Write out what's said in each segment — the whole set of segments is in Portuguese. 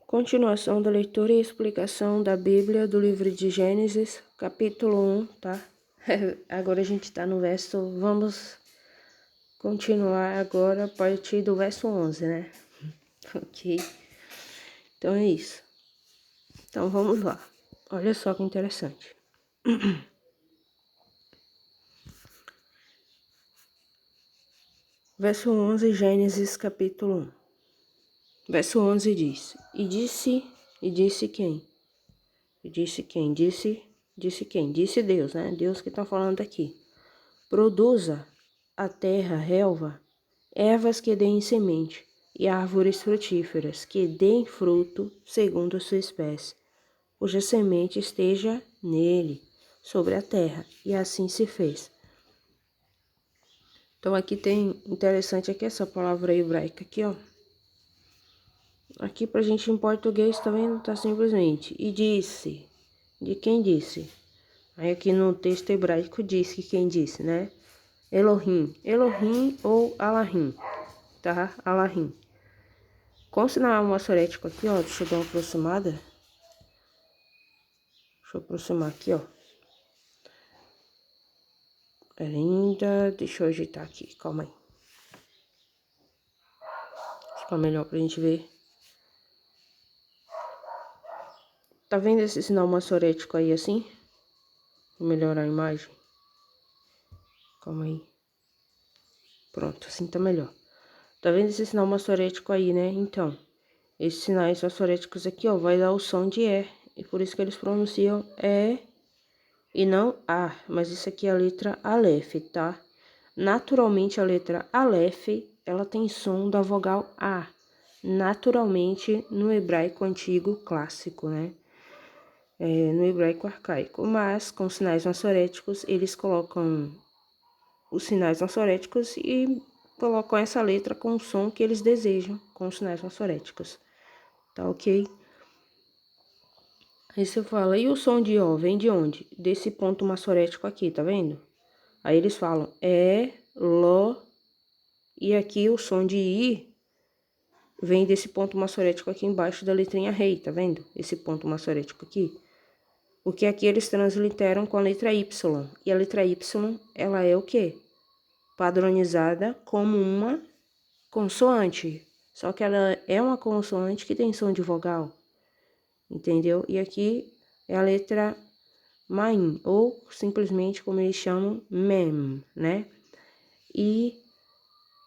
Continuação da leitura e explicação da Bíblia do livro de Gênesis, capítulo 1, tá? Agora a gente tá no verso, vamos continuar agora a partir do verso 11, né? Ok? Então é isso. Então vamos lá. Olha só que interessante. Verso 11, Gênesis, capítulo 1. Verso 11 diz: E disse quem? E disse quem? Disse quem? Disse Deus, né? Deus que tá falando aqui. Produza a terra relva, ervas que deem semente, e árvores frutíferas que deem fruto segundo a sua espécie, cuja semente esteja nele, sobre a terra. E assim se fez. Então aqui tem, interessante aqui essa palavra hebraica aqui, ó. Aqui pra gente em português, tá vendo? Tá simplesmente, e disse. De quem disse? Aí aqui no texto hebraico diz que quem disse, né? Elohim. Elohim ou Alahim, tá? Alahim. Com sinal maçorético aqui, ó. Deixa eu dar uma aproximada. Deixa eu aproximar aqui, ó. Ainda, deixa eu ajeitar aqui, calma aí. Fica melhor pra gente ver. Tá vendo esse sinal maçorético aí assim? Vou melhorar a imagem. Calma aí. Pronto, assim tá melhor. Tá vendo esse sinal maçorético aí, né? Então, esses sinais maçoréticos aqui, ó, vai dar o som de E. E por isso que eles pronunciam E e não A. Mas isso aqui é a letra Aleph, tá? Naturalmente, a letra Aleph, ela tem som da vogal A. Naturalmente, no hebraico antigo clássico, né? No hebraico arcaico. Mas, com sinais maçoréticos, eles colocam os sinais maçoréticos e colocam essa letra com o som que eles desejam, com os sinais maçoréticos. Tá ok? Aí você fala, e o som de O vem de onde? Desse ponto maçorético aqui, tá vendo? Aí eles falam, Ló, e aqui o som de I vem desse ponto maçorético aqui embaixo da letrinha rei, tá vendo? Esse ponto maçorético aqui. Porque aqui eles transliteram com a letra Y. E a letra Y, ela é o quê? Padronizada como uma consoante. Só que ela é uma consoante que tem som de vogal. Entendeu? E aqui é a letra Maim, ou simplesmente como eles chamam, Mem, né? E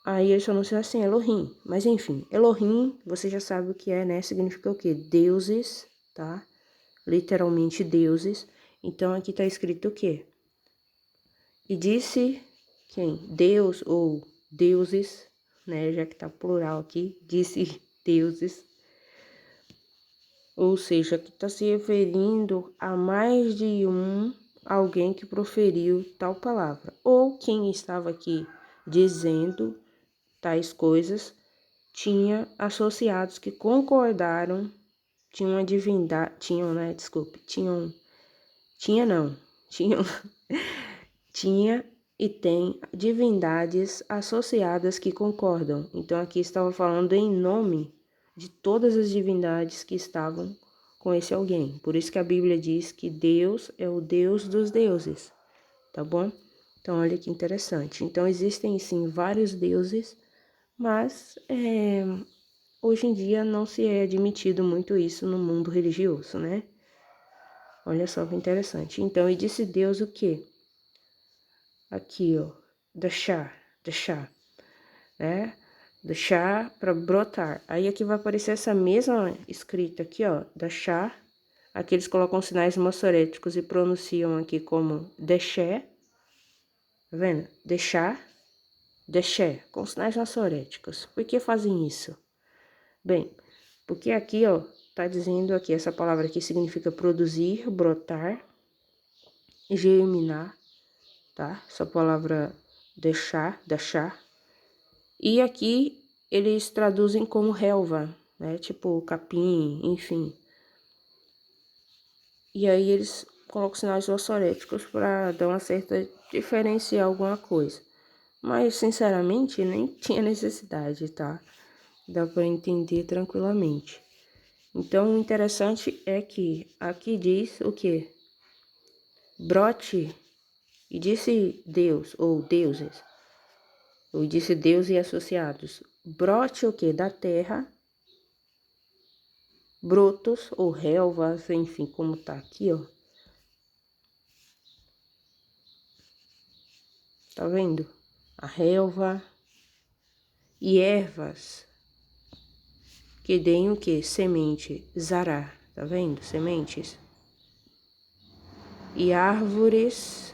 aí eles pronunciam assim, Elohim. Mas enfim, Elohim, você já sabe o que é, né? Significa o quê? Deuses, tá? Literalmente deuses. Então aqui tá escrito o quê? E disse quem? Deus ou deuses, né? Já que tá plural aqui, disse deuses. Ou seja, que está se referindo a mais de alguém que proferiu tal palavra. Ou quem estava aqui dizendo tais coisas tinha associados que concordaram, tinham a divindade, tinham, né, desculpe, tinham, tinha e tem divindades associadas que concordam. Então aqui estava falando em nome de todas as divindades que estavam com esse alguém. Por isso que a Bíblia diz que Deus é o Deus dos deuses, tá bom? Então olha que interessante. Então existem sim vários deuses, mas hoje em dia não se é admitido muito isso no mundo religioso, né? Olha só que interessante. Então, e disse Deus o quê? Aqui, ó, deixar, né? Deixar para brotar. Aí aqui vai aparecer essa mesma escrita aqui, ó, deixar. Aqui eles colocam sinais maçoréticos e pronunciam aqui como deixé. Tá vendo? Deixé, com sinais maçoréticos. Por que fazem isso? Bem, porque aqui, ó, tá dizendo aqui, essa palavra aqui significa produzir, brotar, germinar, tá? Essa palavra deixar. E aqui eles traduzem como relva, né? Tipo capim, enfim. E aí eles colocam sinais maçoréticos para dar uma certa diferenciar alguma coisa. Mas, sinceramente, nem tinha necessidade, tá? Dá para entender tranquilamente. Então, o interessante é que aqui diz o quê? Brote, e disse Deus, ou deuses, ou disse Deus e associados, brote o quê? Da terra, brotos ou relvas, enfim, como tá aqui, ó. Tá vendo? A relva e ervas que deem o quê? Semente, zará, tá vendo? Sementes. E árvores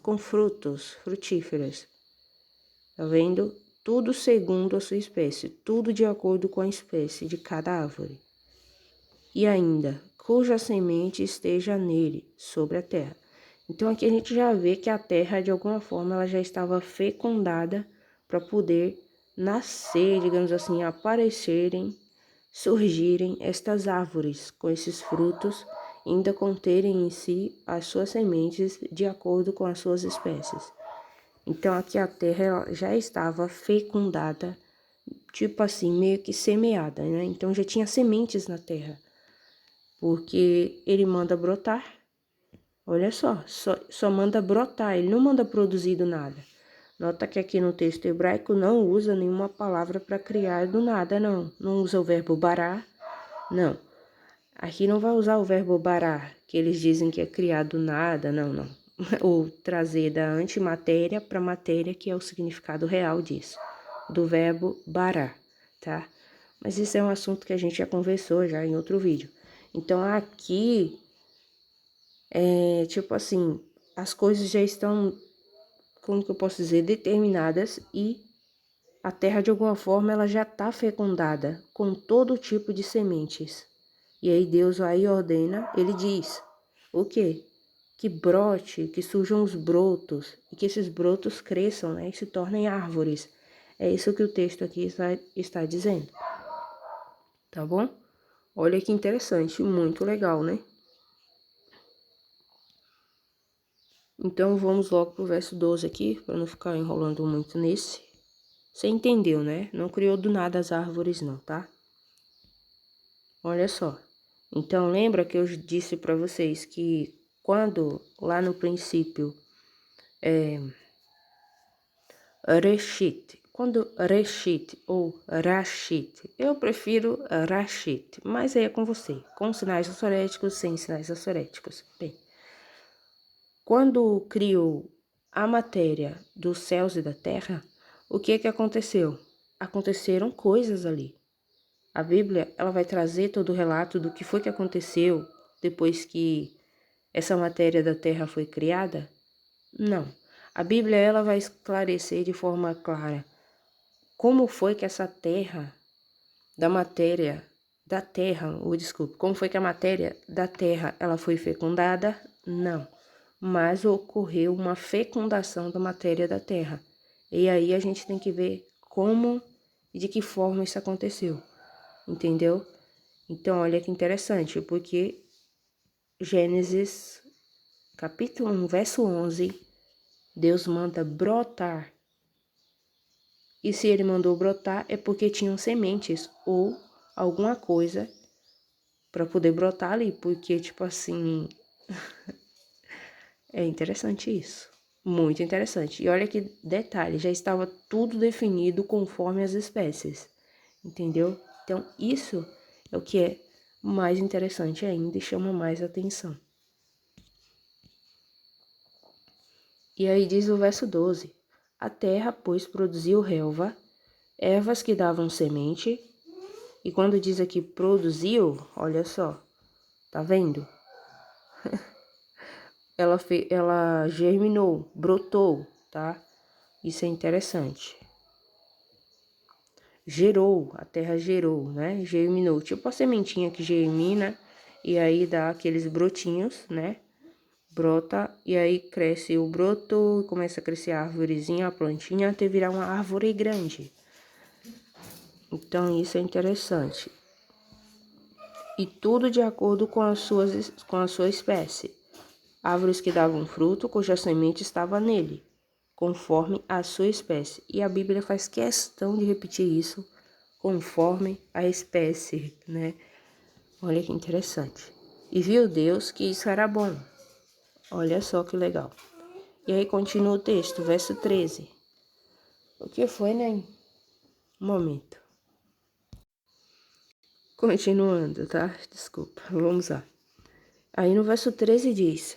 com frutos, frutíferas. Tá vendo? Tudo segundo a sua espécie, tudo de acordo com a espécie de cada árvore. E ainda, cuja semente esteja nele, sobre a terra. Então aqui a gente já vê que a terra, de alguma forma, ela já estava fecundada para poder nascer, digamos assim, aparecerem, surgirem estas árvores com esses frutos, ainda conterem em si as suas sementes de acordo com as suas espécies. Então aqui a terra ela já estava fecundada, tipo assim, meio que semeada, né? Então já tinha sementes na terra, porque ele manda brotar. Olha só manda brotar, ele não manda produzir do nada. Nota que aqui no texto hebraico não usa nenhuma palavra para criar do nada, não. Não usa o verbo barar, não. Aqui não vai usar o verbo barar, que eles dizem que é criar do nada, não. Ou trazer da antimatéria para matéria, que é o significado real disso, do verbo barar, tá? Mas isso é um assunto que a gente já conversou já em outro vídeo. Então aqui tipo assim, as coisas já estão, como que eu posso dizer, determinadas e a terra de alguma forma ela já está fecundada com todo tipo de sementes. E aí Deus aí ordena, ele diz, o quê? Que brote, que surjam os brotos e que esses brotos cresçam, né, e se tornem árvores. É isso que o texto aqui está dizendo. Tá bom? Olha que interessante, muito legal, né? Então, vamos logo pro verso 12 aqui, para não ficar enrolando muito nesse. Você entendeu, né? Não criou do nada as árvores não, tá? Olha só. Então, lembra que eu disse para vocês que quando, lá no princípio, Reshit, quando Reshit ou Rashit, eu prefiro Rashit, mas aí é com você, com sinais assoréticos, sem sinais assoréticos. Bem, quando criou a matéria dos céus e da terra, o que aconteceu? Aconteceram coisas ali. A Bíblia, ela vai trazer todo o relato do que foi que aconteceu depois que essa matéria da terra foi criada? Não. A Bíblia, ela vai esclarecer de forma clara como foi que essa terra, da matéria da terra, desculpe, como foi que a matéria da terra, ela foi fecundada? Não. Mas ocorreu uma fecundação da matéria da terra. E aí a gente tem que ver como e de que forma isso aconteceu, entendeu? Então, olha que interessante, porque Gênesis, capítulo 1, verso 11, Deus manda brotar. E se ele mandou brotar, é porque tinham sementes ou alguma coisa para poder brotar ali, porque, tipo assim, é interessante isso. Muito interessante. E olha que detalhe, já estava tudo definido conforme as espécies, entendeu? Então, isso é o que é mais interessante ainda e chama mais atenção. E aí diz o verso 12: A terra, pois, produziu relva, ervas que davam semente, e quando diz aqui produziu, olha só, tá vendo? Ela germinou, brotou, tá? Isso é interessante. Gerou, a terra gerou, né? Germinou, tipo a sementinha que germina e aí dá aqueles brotinhos, né? Brota e aí cresce o broto, começa a crescer a árvorezinha, a plantinha, até virar uma árvore grande. Então isso é interessante. E tudo de acordo com a sua espécie. Árvores que davam fruto, cuja semente estava nele, conforme a sua espécie. E a Bíblia faz questão de repetir isso conforme a espécie, né? Olha que interessante. E viu Deus que isso era bom. Olha só que legal. E aí continua o texto, verso 13. O que foi, né? Um momento. Continuando, tá? Desculpa, vamos lá. Aí no verso 13 diz,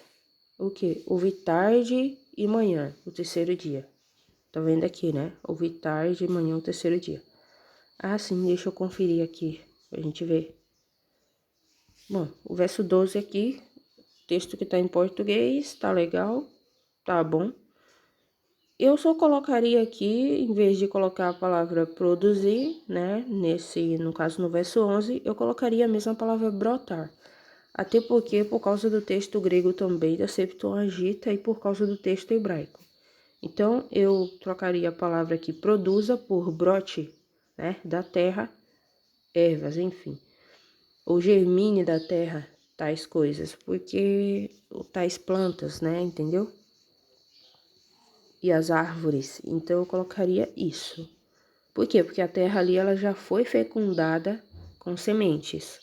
o quê? Houve tarde e manhã, o terceiro dia. Tá vendo aqui, né? Houve tarde e manhã, o terceiro dia. Ah, sim, deixa eu conferir aqui, pra gente ver. Bom, o verso 12 aqui, texto que tá em português, tá legal, tá bom. Eu só colocaria aqui, em vez de colocar a palavra produzir, né? No caso, no verso 11, eu colocaria a mesma palavra brotar. Até porque, por causa do texto grego também da Septuaginta e por causa do texto hebraico. Então, eu trocaria a palavra aqui produza por brote, né? Da terra, ervas, enfim. Ou germine da terra, tais coisas. Porque, tais plantas, né? Entendeu? E as árvores. Então, eu colocaria isso. Por quê? Porque a terra ali, ela já foi fecundada com sementes.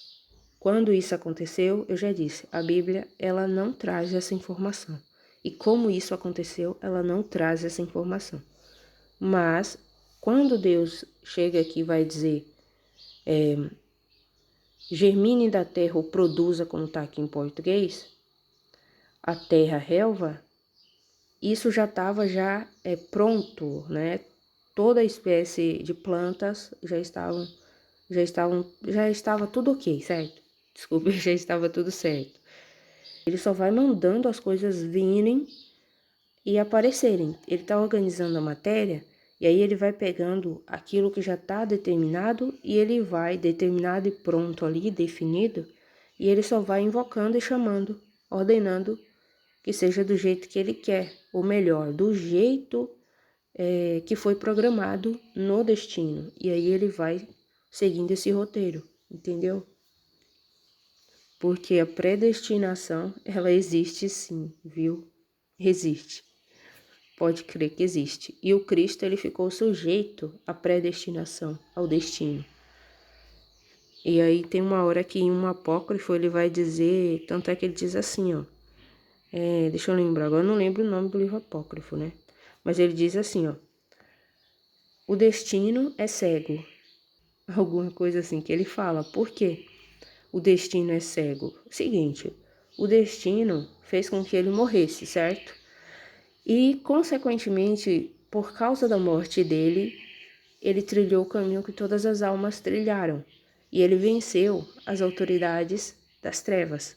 Quando isso aconteceu, eu já disse, a Bíblia, ela não traz essa informação. E como isso aconteceu, ela não traz essa informação. Mas, quando Deus chega aqui e vai dizer, germine da terra ou produza, como está aqui em português, a terra relva, isso já estava pronto, né? Toda a espécie de plantas já estava tudo ok, certo? Desculpe, já estava tudo certo. Ele só vai mandando as coisas virem e aparecerem. Ele está organizando a matéria e aí ele vai pegando aquilo que já está determinado e ele vai determinado e pronto ali, definido, e ele só vai invocando e chamando, ordenando que seja do jeito que ele quer, ou melhor, do jeito que foi programado no destino. E aí ele vai seguindo esse roteiro, entendeu? Porque a predestinação, ela existe sim, viu? Existe. Pode crer que existe. E o Cristo, ele ficou sujeito à predestinação, ao destino. E aí tem uma hora que em um apócrifo ele vai dizer, tanto é que ele diz assim, ó. Deixa eu lembrar, agora eu não lembro o nome do livro apócrifo, né? Mas ele diz assim, ó. O destino é cego. Alguma coisa assim que ele fala. Por quê? O destino é cego. Seguinte, o destino fez com que ele morresse, certo? E, consequentemente, por causa da morte dele, ele trilhou o caminho que todas as almas trilharam. E ele venceu as autoridades das trevas.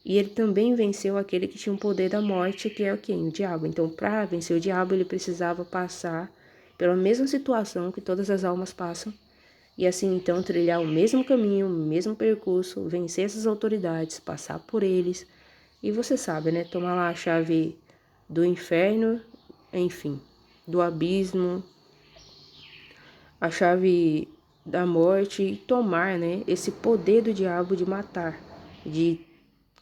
E ele também venceu aquele que tinha o poder da morte, que é o quem? O diabo. Então, para vencer o diabo, ele precisava passar pela mesma situação que todas as almas passam. E assim, então, trilhar o mesmo caminho, o mesmo percurso, vencer essas autoridades, passar por eles. E você sabe, né? Tomar lá a chave do inferno, enfim, do abismo, a chave da morte e tomar, né, esse poder do diabo de matar, de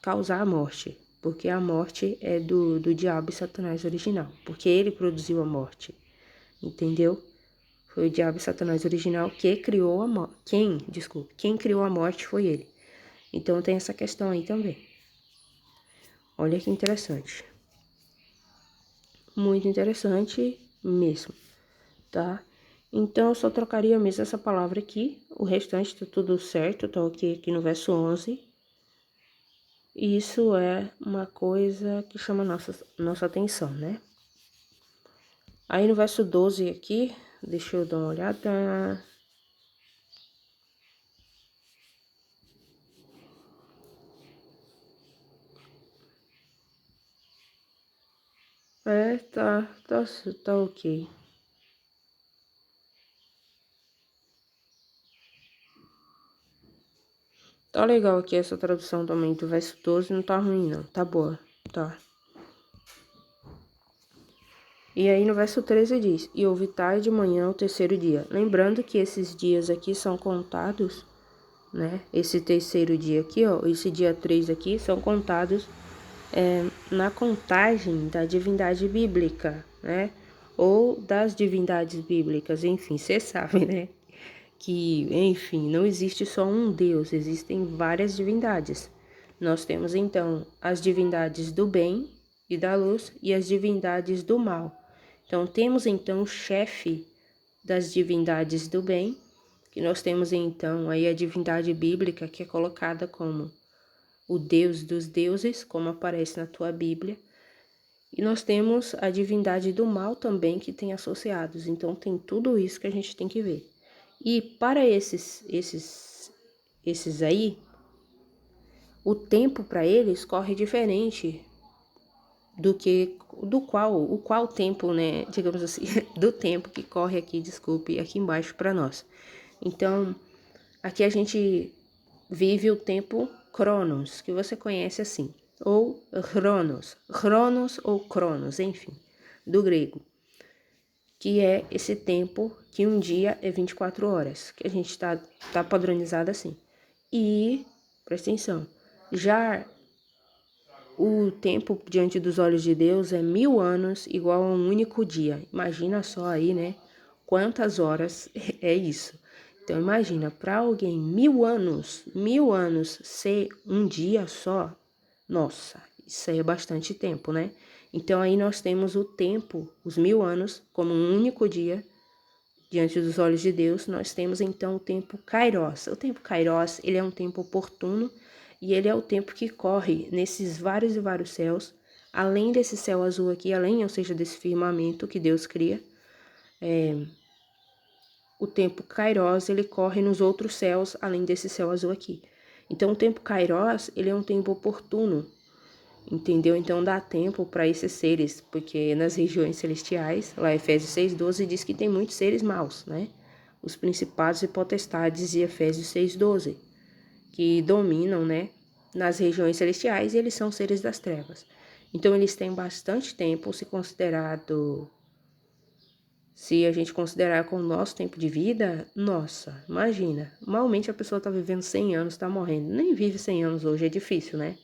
causar a morte, porque a morte é do diabo e Satanás original, porque ele produziu a morte, entendeu? Foi o diabo e Satanás original que criou a morte. Quem criou a morte foi ele. Então tem essa questão aí também. Olha que interessante. Muito interessante mesmo, tá? Então, eu só trocaria mesmo essa palavra aqui. O restante tá tudo certo, tá ok aqui no verso 11. E isso é uma coisa que chama nossa atenção, né? Aí no verso 12 aqui, deixa eu dar uma olhada. Tá ok. Tá legal aqui essa tradução também do verso 12, não tá ruim não, tá boa, tá. E aí no verso 13 diz, e houve tarde de manhã o terceiro dia. Lembrando que esses dias aqui são contados, né? Esse terceiro dia aqui, ó, esse dia 3 aqui, são contados na contagem da divindade bíblica, né? Ou das divindades bíblicas, enfim, você sabe, né? que, enfim, não existe só um Deus, existem várias divindades. Nós temos então as divindades do bem e da luz e as divindades do mal. Então temos então o chefe das divindades do bem, que nós temos então aí a divindade bíblica, que é colocada como o Deus dos deuses, como aparece na tua Bíblia. E nós temos a divindade do mal também, que tem associados. Então tem tudo isso que a gente tem que ver. E para esses aí, o tempo para eles corre diferente o qual tempo, né, digamos assim, do tempo que corre aqui, desculpe, aqui embaixo para nós. Então, aqui a gente vive o tempo Cronos, que você conhece assim, ou Cronos ou Cronos, enfim, do grego, que é esse tempo que um dia é 24 horas, que a gente tá padronizado assim. E, presta atenção, já o tempo diante dos olhos de Deus é 1000 anos igual a um único dia. Imagina só aí, né? Quantas horas é isso? Então imagina, para alguém 1000 anos ser um dia só, nossa, isso aí é bastante tempo, né? Então aí nós temos o tempo, os 1000 anos, como um único dia diante dos olhos de Deus. Nós temos então o tempo Kairos. O tempo Kairos, ele é um tempo oportuno e ele é o tempo que corre nesses vários e vários céus, além desse céu azul aqui, além, ou seja, desse firmamento que Deus cria. O tempo Kairos, ele corre nos outros céus, além desse céu azul aqui. Então, o tempo Kairos, ele é um tempo oportuno, entendeu? Então, dá tempo para esses seres, porque nas regiões celestiais, lá Efésios 6,12 diz que tem muitos seres maus, né? Os principados e potestades de Efésios 6,12, que dominam, né, nas regiões celestiais, e eles são seres das trevas. Então, eles têm bastante tempo, se a gente considerar com o nosso tempo de vida, nossa, imagina, malmente a pessoa tá vivendo 100 anos, tá morrendo. Nem vive 100 anos hoje, é difícil, né?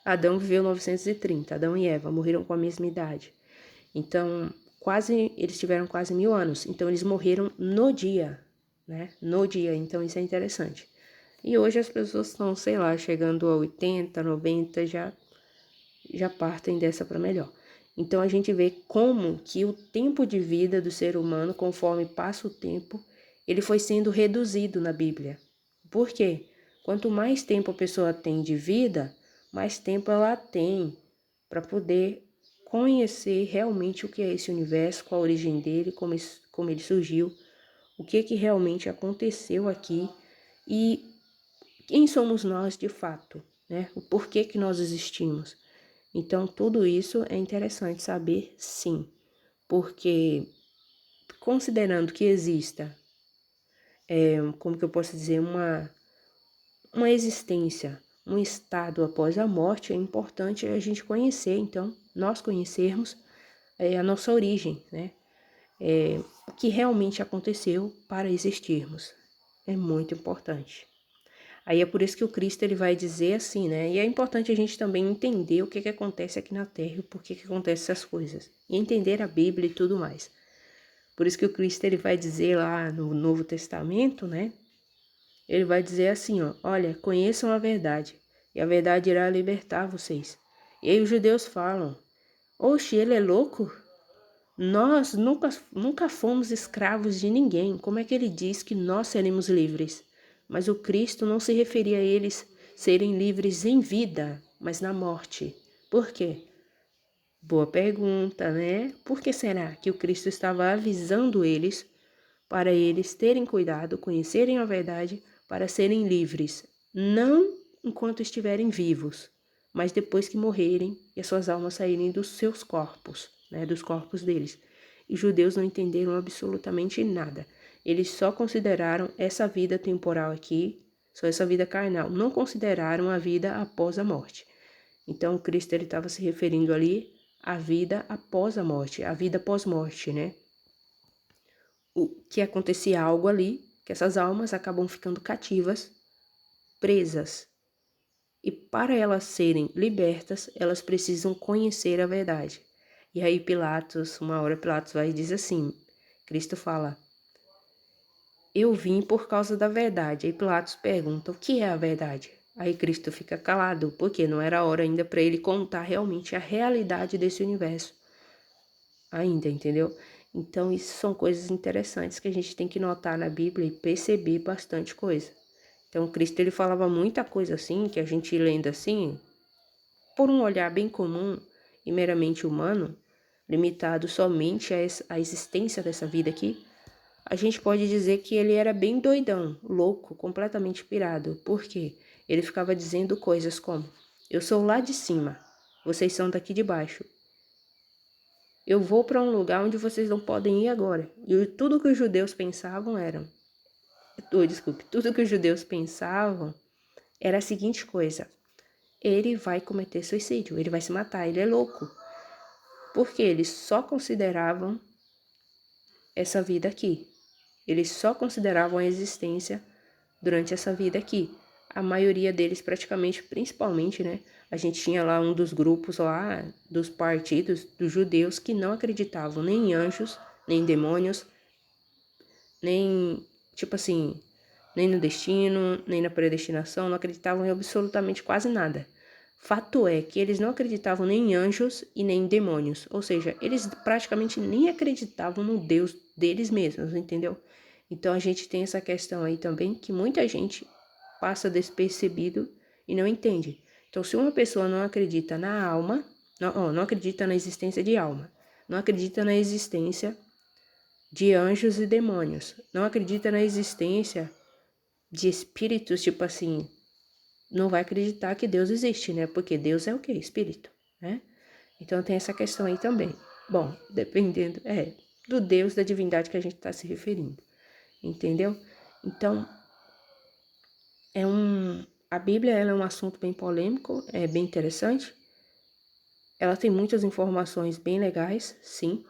Adão viveu 930, Adão e Eva morreram com a mesma idade. Então, eles tiveram quase 1000 anos. Então, eles morreram no dia, né? No dia, então isso é interessante. E hoje as pessoas estão, sei lá, chegando a 80, 90, já partem dessa para melhor. Então a gente vê como que o tempo de vida do ser humano, conforme passa o tempo, ele foi sendo reduzido na Bíblia. Por quê? Quanto mais tempo a pessoa tem de vida, mais tempo ela tem para poder conhecer realmente o que é esse universo, qual a origem dele, como ele surgiu, o que realmente aconteceu aqui e quem somos nós de fato, né? O porquê que nós existimos. Então, tudo isso é interessante saber, sim, porque considerando que exista, como que eu posso dizer, uma existência, um estado após a morte, é importante a gente conhecer, então, nós conhecermos a nossa origem, né? O que realmente aconteceu para existirmos. É muito importante. Aí é por isso que o Cristo ele vai dizer assim, né? E é importante a gente também entender o que acontece aqui na Terra e por que acontecem essas coisas. E entender a Bíblia e tudo mais. Por isso que o Cristo ele vai dizer lá no Novo Testamento, né? Ele vai dizer assim, ó, olha, conheçam a verdade, e a verdade irá libertar vocês. E aí os judeus falam, oxe, ele é louco? Nós nunca fomos escravos de ninguém. Como é que ele diz que nós seremos livres? Mas o Cristo não se referia a eles serem livres em vida, mas na morte. Por quê? Boa pergunta, né? Por que será que o Cristo estava avisando eles para eles terem cuidado, conhecerem a verdade, para serem livres, não enquanto estiverem vivos, mas depois que morrerem e as suas almas saírem dos seus corpos, né, dos corpos deles. E os judeus não entenderam absolutamente nada. Eles só consideraram essa vida temporal aqui, só essa vida carnal, não consideraram a vida após a morte. Então, o Cristo ele estava se referindo ali à vida após a morte, à vida pós-morte, né? Que acontecia algo ali, que essas almas acabam ficando cativas, presas. E para elas serem libertas, elas precisam conhecer a verdade. E aí Pilatos, uma hora Pilatos vai e diz assim, Cristo fala, eu vim por causa da verdade. Aí Pilatos pergunta, o que é a verdade? Aí Cristo fica calado, porque não era hora ainda para ele contar realmente a realidade desse universo. Ainda, entendeu? Então, isso são coisas interessantes que a gente tem que notar na Bíblia e perceber bastante coisa. Então, Cristo, ele falava muita coisa assim, que a gente lendo assim, por um olhar bem comum e meramente humano, limitado somente à existência dessa vida aqui, a gente pode dizer que ele era bem doidão, louco, completamente pirado. Por quê? Ele ficava dizendo coisas como: eu sou lá de cima, vocês são daqui de baixo. Eu vou para um lugar onde vocês não podem ir agora. E tudo que os judeus pensavam tudo que os judeus pensavam era a seguinte coisa: ele vai cometer suicídio, ele vai se matar, ele é louco. Porque eles só consideravam essa vida aqui. Eles só consideravam a existência durante essa vida aqui. A maioria deles, praticamente, principalmente, né? A gente tinha lá um dos grupos lá, dos partidos dos judeus que não acreditavam nem em anjos, nem em demônios, nem, tipo assim, nem no destino, nem na predestinação, não acreditavam em absolutamente quase nada. Fato é que eles não acreditavam nem em anjos e nem em demônios, ou seja, eles praticamente nem acreditavam no Deus deles mesmos, entendeu? Então a gente tem essa questão aí também que muita gente passa despercebido e não entende. Então, se uma pessoa não acredita na alma, não acredita na existência de alma, não acredita na existência de anjos e demônios, não acredita na existência de espíritos, tipo assim, não vai acreditar que Deus existe, né? Porque Deus é o quê? Espírito, né? Então tem essa questão aí também. Bom, dependendo, do Deus, da divindade que a gente está se referindo, entendeu? Então, a Bíblia ela é um assunto bem polêmico, é bem interessante. Ela tem muitas informações bem legais, sim.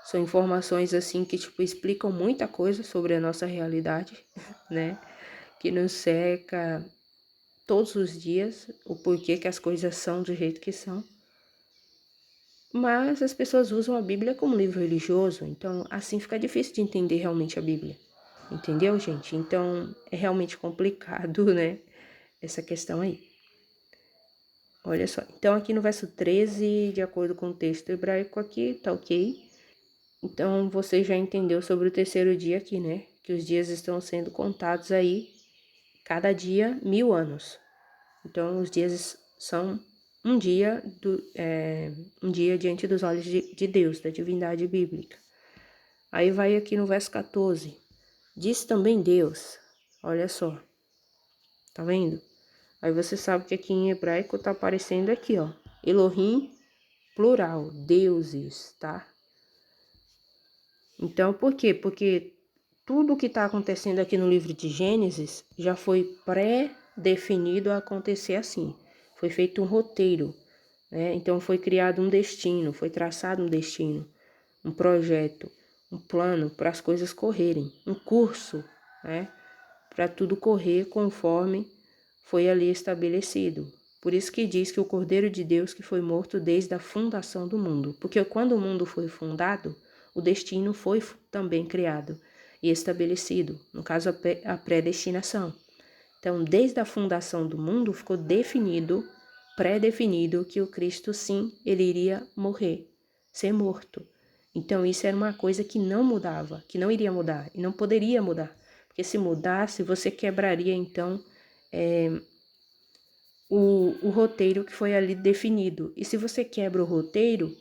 São informações assim que tipo explicam muita coisa sobre a nossa realidade, né? Que nos cerca todos os dias, o porquê que as coisas são do jeito que são. Mas as pessoas usam a Bíblia como livro religioso, então assim fica difícil de entender realmente a Bíblia. Entendeu, gente? Então é realmente complicado, né? Essa questão aí. Olha só. Então aqui no verso 13, de acordo com o texto hebraico aqui, tá ok. Então você já entendeu sobre o terceiro dia aqui, né? Que os dias estão sendo contados aí, cada dia 1000 anos. Então os dias são um dia um dia diante dos olhos de Deus, da divindade bíblica. Aí vai aqui no verso 14. Diz também Deus. Olha só. Tá vendo? Aí você sabe que aqui em hebraico tá aparecendo aqui, ó. Elohim, plural, deuses, tá? Então, por quê? Porque tudo o que está acontecendo aqui no livro de Gênesis já foi pré-definido a acontecer assim. Foi feito um roteiro, né? Então foi criado um destino, foi traçado um destino, um projeto, um plano para as coisas correrem, um curso, né? Para tudo correr conforme foi ali estabelecido. Por isso que diz que o Cordeiro de Deus que foi morto desde a fundação do mundo. Porque quando o mundo foi fundado, o destino foi também criado e estabelecido, no caso a predestinação. Então, desde a fundação do mundo ficou definido, pré-definido que o Cristo sim, ele iria morrer, ser morto. Então, isso era uma coisa que não mudava, que não iria mudar e não poderia mudar. Porque se mudasse, você quebraria então o roteiro que foi ali definido. E se você quebra o roteiro,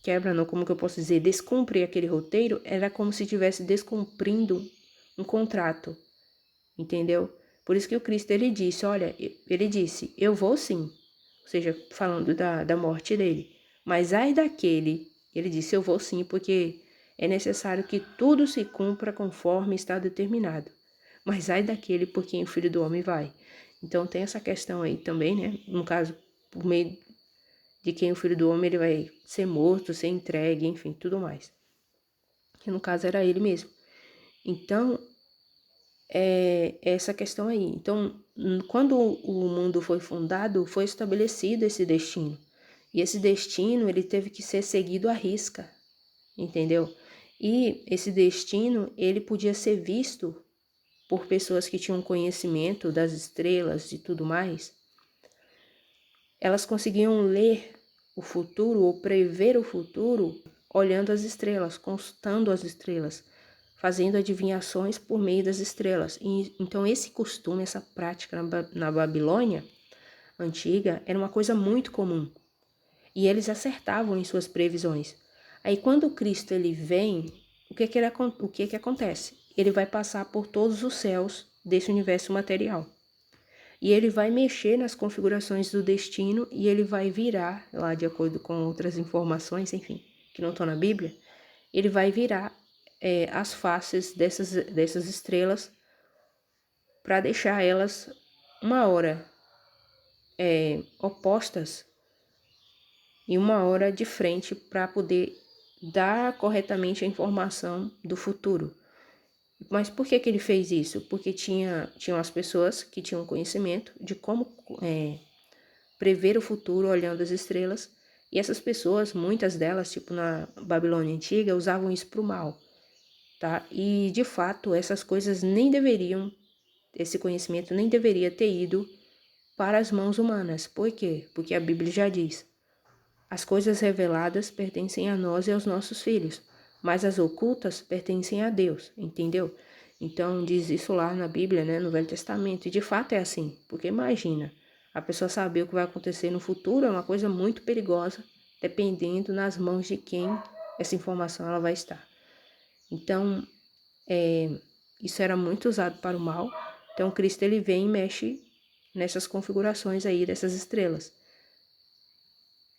quebra não, como que eu posso dizer, descumprir aquele roteiro, era como se estivesse descumprindo um contrato, entendeu? Por isso que o Cristo, ele disse, olha, ele disse, eu vou sim, ou seja, falando da morte dele, mas ai daquele, ele disse, eu vou sim, porque é necessário que tudo se cumpra conforme está determinado, mas ai daquele por quem o Filho do Homem vai. Então tem essa questão aí também, né, no caso, por meio de quem o Filho do Homem ele vai ser morto, ser entregue, enfim, tudo mais. Que no caso era ele mesmo. Então, é essa questão aí. Então, quando o mundo foi fundado, foi estabelecido esse destino. E esse destino, ele teve que ser seguido à risca, entendeu? E esse destino, ele podia ser visto por pessoas que tinham conhecimento das estrelas e tudo mais. Elas conseguiam ler o futuro ou prever o futuro olhando as estrelas, consultando as estrelas, fazendo adivinhações por meio das estrelas. E, então esse costume, essa prática na Babilônia antiga era uma coisa muito comum. E eles acertavam em suas previsões. Aí quando Cristo ele vem, o que acontece? Ele vai passar por todos os céus desse universo material. E ele vai mexer nas configurações do destino e ele vai virar, lá de acordo com outras informações, enfim, que não estão na Bíblia, ele vai virar as faces dessas estrelas para deixar elas uma hora opostas e uma hora de frente para poder dar corretamente a informação do futuro. Mas por que ele fez isso? Porque tinham as pessoas que tinham conhecimento de como prever o futuro olhando as estrelas, e essas pessoas, muitas delas, tipo na Babilônia Antiga, usavam isso para o mal, tá? E, de fato, essas coisas nem deveriam, esse conhecimento nem deveria ter ido para as mãos humanas. Por quê? Porque a Bíblia já diz: as coisas reveladas pertencem a nós e aos nossos filhos, mas as ocultas pertencem a Deus, entendeu? Então, diz isso lá na Bíblia, né, no Velho Testamento, e de fato é assim, porque imagina, a pessoa saber o que vai acontecer no futuro é uma coisa muito perigosa, dependendo nas mãos de quem essa informação ela vai estar. Então, isso era muito usado para o mal. Então, Cristo ele vem e mexe nessas configurações aí dessas estrelas.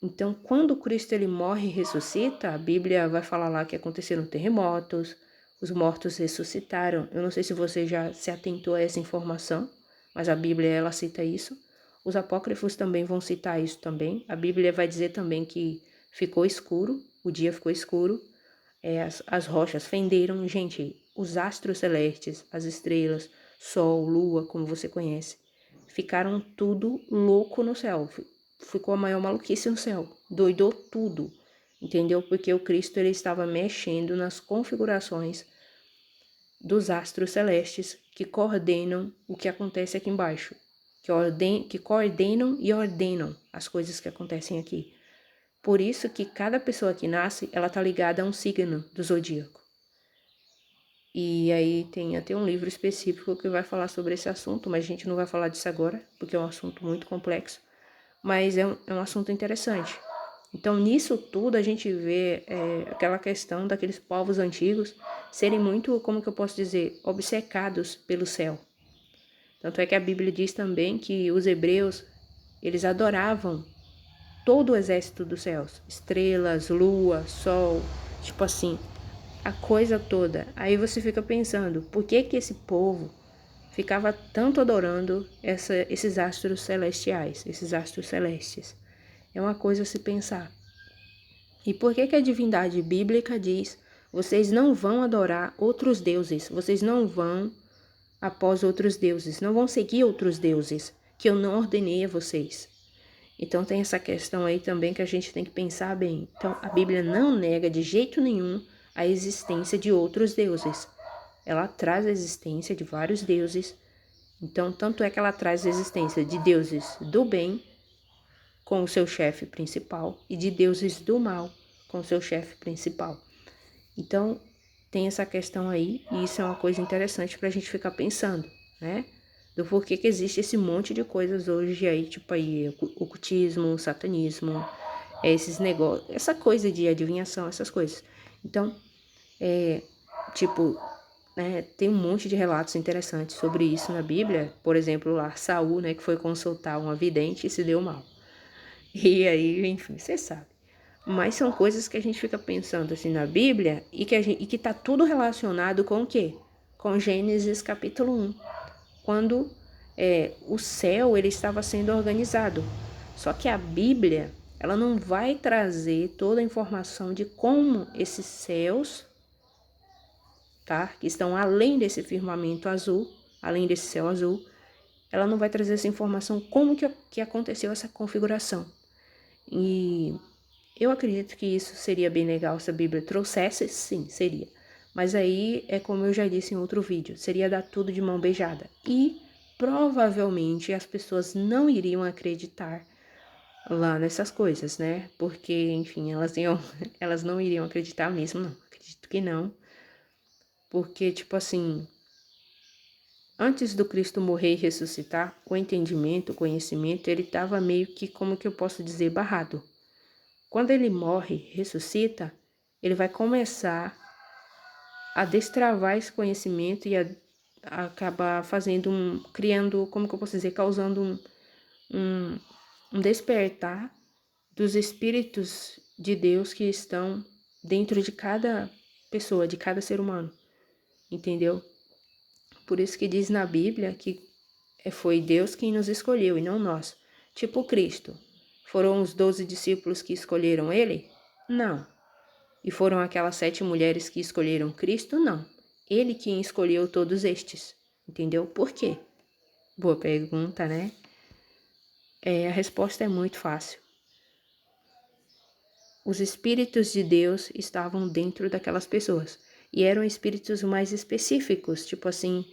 Então, quando Cristo ele morre e ressuscita, a Bíblia vai falar lá que aconteceram terremotos, os mortos ressuscitaram. Eu não sei se você já se atentou a essa informação, mas a Bíblia ela cita isso. Os apócrifos também vão citar isso também. A Bíblia vai dizer também que ficou escuro, o dia ficou escuro, as rochas fenderam. Gente, os astros celestes, as estrelas, sol, lua, como você conhece, ficaram tudo louco no céu. Ficou a maior maluquice no céu. Doidou tudo, entendeu? Porque o Cristo ele estava mexendo nas configurações dos astros celestes que coordenam o que acontece aqui embaixo. Que coordenam e ordenam as coisas que acontecem aqui. Por isso que cada pessoa que nasce, ela tá ligada a um signo do zodíaco. E aí tem até um livro específico que vai falar sobre esse assunto, mas a gente não vai falar disso agora, porque é um assunto muito complexo. Mas é um assunto interessante. Então, nisso tudo, a gente vê aquela questão daqueles povos antigos serem muito, como que eu posso dizer, obcecados pelo céu. Tanto é que a Bíblia diz também que os hebreus, eles adoravam todo o exército dos céus, estrelas, lua, sol, tipo assim, a coisa toda. Aí você fica pensando, por que esse povo ficava tanto adorando esses astros celestiais, esses astros celestes? É uma coisa a se pensar. E por que a divindade bíblica diz: vocês não vão adorar outros deuses, vocês não vão após outros deuses, não vão seguir outros deuses que eu não ordenei a vocês? Então tem essa questão aí também que a gente tem que pensar bem. Então a Bíblia não nega de jeito nenhum a existência de outros deuses. Ela traz a existência de vários deuses. Então tanto é que ela traz a existência de deuses do bem com o seu chefe principal e de deuses do mal com o seu chefe principal. Então tem essa questão aí e isso é uma coisa interessante para a gente ficar pensando, né? Do porquê que existe esse monte de coisas hoje aí, tipo aí, ocultismo, satanismo, esses negócios, essa coisa de adivinhação, essas coisas. Então, tem um monte de relatos interessantes sobre isso na Bíblia. Por exemplo, lá, Saul, né, que foi consultar uma vidente e se deu mal. E aí, enfim, você sabe. Mas são coisas que a gente fica pensando assim na Bíblia e que tá tudo relacionado com o quê? Com Gênesis capítulo 1. Quando o céu ele estava sendo organizado. Só que a Bíblia, ela não vai trazer toda a informação de como esses céus, tá, que estão além desse firmamento azul, além desse céu azul, ela não vai trazer essa informação como que aconteceu essa configuração. E Eu acredito que isso seria bem legal se a Bíblia trouxesse, sim, seria. Mas aí é como eu já disse em outro vídeo, seria dar tudo de mão beijada. E provavelmente as pessoas não iriam acreditar lá nessas coisas, né? Porque, enfim, elas não iriam acreditar mesmo, não. Acredito que não. Porque, tipo assim, antes do Cristo morrer e ressuscitar, o entendimento, o conhecimento, ele estava meio que, como que eu posso dizer, barrado. Quando ele morre, ressuscita, ele vai começar a destravar esse conhecimento e a acabar criando, como que eu posso dizer, causando um, um despertar dos espíritos de Deus que estão dentro de cada pessoa, de cada ser humano, entendeu? Por isso que diz na Bíblia que foi Deus quem nos escolheu e não nós. Tipo Cristo. Foram os 12 discípulos que escolheram ele? Não. E foram aquelas 7 mulheres que escolheram Cristo? Não. Ele quem escolheu todos estes. Entendeu? Por quê? Boa pergunta, né? A resposta é muito fácil. Os espíritos de Deus estavam dentro daquelas pessoas. E eram espíritos mais específicos, tipo assim,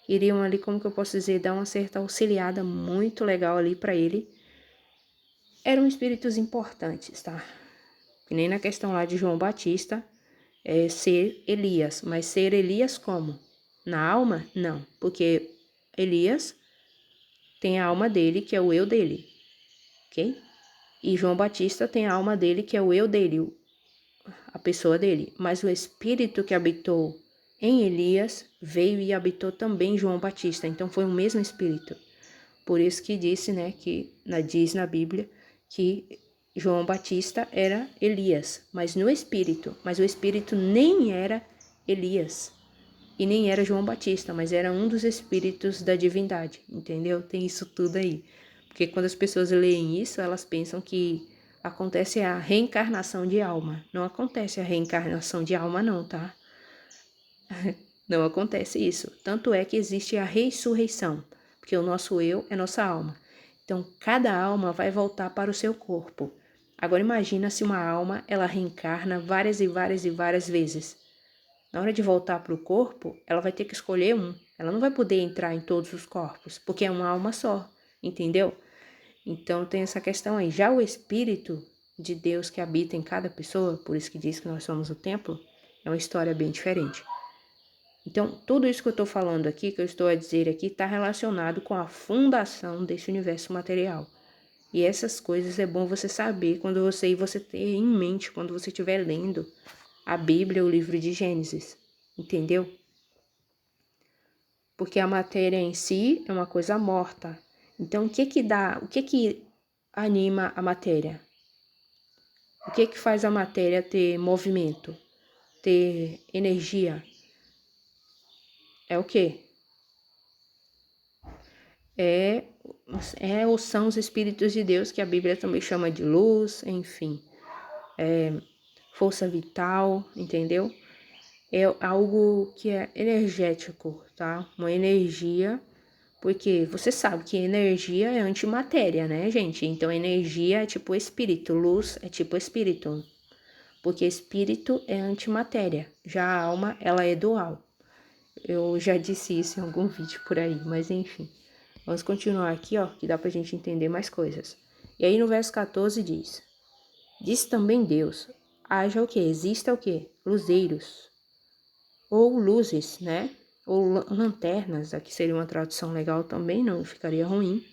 iriam ali, como que eu posso dizer, dar uma certa auxiliada muito legal ali para ele. Eram espíritos importantes, tá? Que nem na questão lá de João Batista, ser Elias. Mas ser Elias como? Na alma? Não, porque Elias tem a alma dele, que é o eu dele, ok? E João Batista tem a alma dele, que é o eu dele, a pessoa dele. Mas o espírito que habitou em Elias veio e habitou também em João Batista. Então foi o mesmo espírito. Por isso que disse, né, diz na Bíblia que João Batista era Elias, mas no espírito. Mas o espírito nem era Elias e nem era João Batista, mas era um dos espíritos da divindade, entendeu? Tem isso tudo aí. Porque quando as pessoas leem isso, elas pensam que acontece a reencarnação de alma. Não acontece a reencarnação de alma não, tá? Não acontece isso. Tanto é que existe a ressurreição, porque o nosso eu é nossa alma. Então, cada alma vai voltar para o seu corpo. Agora imagina se uma alma, ela reencarna várias e várias e várias vezes. Na hora de voltar para o corpo, ela vai ter que escolher um. Ela não vai poder entrar em todos os corpos, porque é uma alma só, entendeu? Então tem essa questão aí. Já o Espírito de Deus que habita em cada pessoa, por isso que diz que nós somos o templo, é uma história bem diferente. Então, tudo isso que eu estou falando aqui, que eu estou a dizer aqui, está relacionado com a fundação desse universo material. E essas coisas é bom você saber quando você ter em mente quando você estiver lendo a Bíblia, o livro de Gênesis, entendeu? Porque a matéria em si é uma coisa morta. Então, o que que anima a matéria? O que faz a matéria ter movimento, ter energia? É o quê? Ou são os espíritos de Deus, que a Bíblia também chama de luz, enfim, força vital, entendeu? É algo que é energético, tá? Uma energia, porque você sabe que energia é antimatéria, né, gente? Então, energia é tipo espírito, luz é tipo espírito, porque espírito é antimatéria, já a alma, ela é dual. Eu já disse isso em algum vídeo por aí, mas enfim. Vamos continuar aqui, ó, que dá pra gente entender mais coisas. E aí no verso 14 diz: diz também Deus, haja o que? Exista o que? Luzeiros, ou luzes, né? Ou lanternas, aqui seria uma tradução legal também, não ficaria ruim.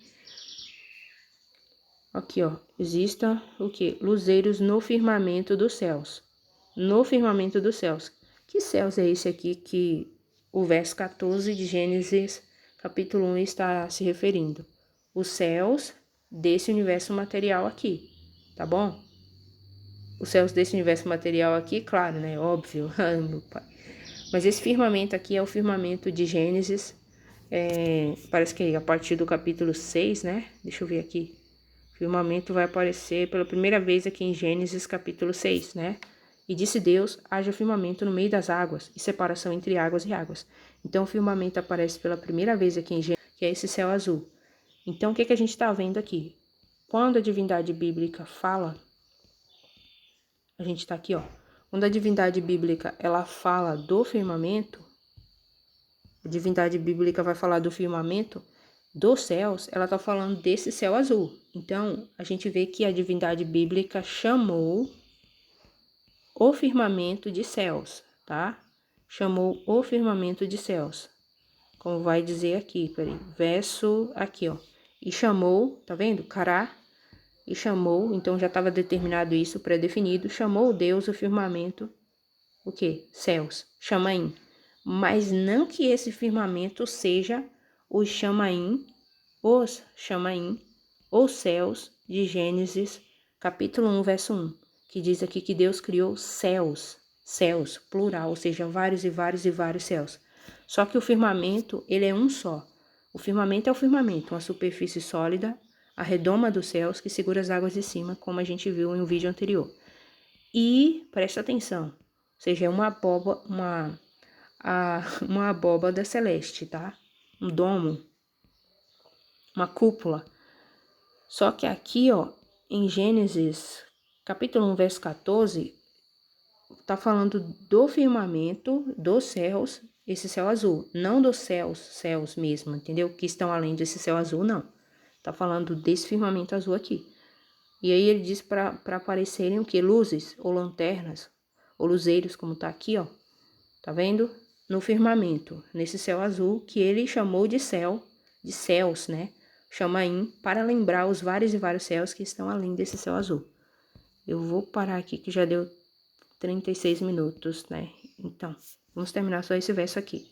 Aqui, ó, exista o que? Luzeiros no firmamento dos céus. No firmamento dos céus. Que céus é esse aqui que o verso 14 de Gênesis, capítulo 1, está se referindo? Os céus desse universo material aqui, tá bom? Os céus desse universo material aqui, claro, né? Óbvio, meu pai. Mas esse firmamento aqui é o firmamento de Gênesis, parece que é a partir do capítulo 6, né? Deixa eu ver aqui. O firmamento vai aparecer pela primeira vez aqui em Gênesis capítulo 6, né? E disse Deus, haja firmamento no meio das águas e separação entre águas e águas. Então o firmamento aparece pela primeira vez aqui em Gênesis, que é esse céu azul. Então o que a gente está vendo aqui? Quando a divindade bíblica fala a gente tá aqui, ó. Quando a divindade bíblica, ela fala do firmamento, a divindade bíblica vai falar do firmamento dos céus, ela tá falando desse céu azul. Então, a gente vê que a divindade bíblica chamou o firmamento de céus, tá? Chamou o firmamento de céus. Como vai dizer aqui, peraí, verso aqui, ó. E chamou, tá vendo? Cará, e chamou, então já estava determinado isso, pré-definido, chamou Deus o firmamento, o quê? Céus, chamaim. Mas não que esse firmamento seja os chamaim, os céus de Gênesis, capítulo 1, verso 1, que diz aqui que Deus criou céus, plural, ou seja, vários e vários e vários céus. Só que o firmamento, ele é um só. O firmamento é o firmamento, uma superfície sólida, a redoma dos céus que segura as águas de cima, como a gente viu em um vídeo anterior. E, presta atenção, ou seja, é uma abóbada celeste, tá? Um domo, uma cúpula. Só que aqui, ó, em Gênesis, capítulo 1, verso 14, tá falando do firmamento, dos céus, esse céu azul, não dos céus mesmo, entendeu? Que estão além desse céu azul, não. Tá falando desse firmamento azul aqui. E aí ele diz para aparecerem o que? Luzes, ou lanternas, ou luzeiros, como tá aqui, ó. Tá vendo? No firmamento, nesse céu azul, que ele chamou de céu, de céus, né? Chamaim, para lembrar os vários e vários céus que estão além desse céu azul. Eu vou parar aqui que já deu 36 minutos, né? Então, vamos terminar só esse verso aqui.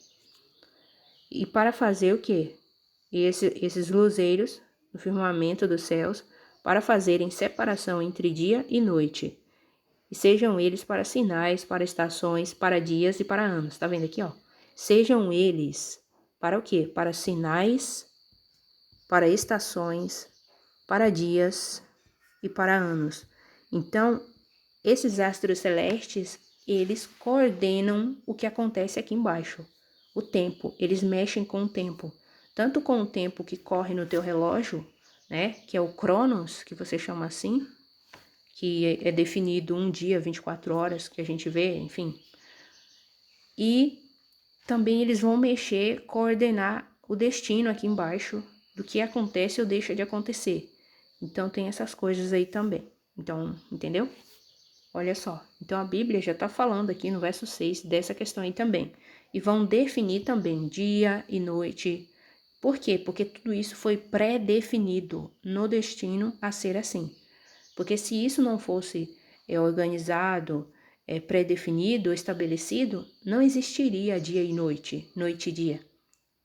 E para fazer o quê? Esses luzeiros no firmamento dos céus, para fazerem separação entre dia e noite. E sejam eles para sinais, para estações, para dias e para anos. Tá vendo aqui, ó? Sejam eles para o quê? Para sinais, para estações, para dias e para anos. Então, esses astros celestes, eles coordenam o que acontece aqui embaixo. O tempo, eles mexem com o tempo. Tanto com o tempo que corre no teu relógio, né? Que é o Cronos, que você chama assim, que é definido um dia, 24 horas, que a gente vê, enfim. E também eles vão mexer, coordenar o destino aqui embaixo, do que acontece ou deixa de acontecer. Então, tem essas coisas aí também. Então, entendeu? Olha só. Então, a Bíblia já está falando aqui no verso 6 dessa questão aí também. E vão definir também dia e noite. Por quê? Porque tudo isso foi pré-definido no destino a ser assim. Porque se isso não fosse organizado, pré-definido, estabelecido, não existiria dia e noite, noite e dia,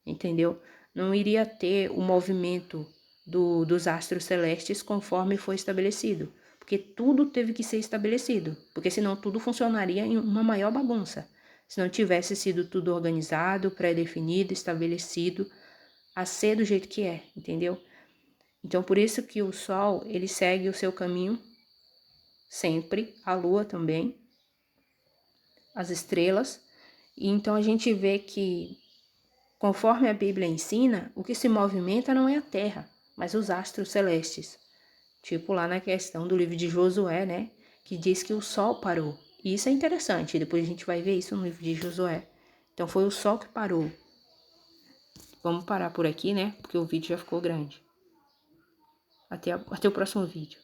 entendeu? Não iria ter o movimento dos astros celestes conforme foi estabelecido, porque tudo teve que ser estabelecido, porque senão tudo funcionaria em uma maior bagunça, se não tivesse sido tudo organizado, pré-definido, estabelecido, a ser do jeito que é, entendeu? Então, por isso que o Sol, ele segue o seu caminho sempre, a Lua também, as estrelas. E então a gente vê que, conforme a Bíblia ensina, o que se movimenta não é a Terra, mas os astros celestes. Tipo lá na questão do livro de Josué, né? Que diz que o Sol parou. E isso é interessante, depois a gente vai ver isso no livro de Josué. Então foi o Sol que parou. Vamos parar por aqui, né? Porque o vídeo já ficou grande. Até o próximo vídeo.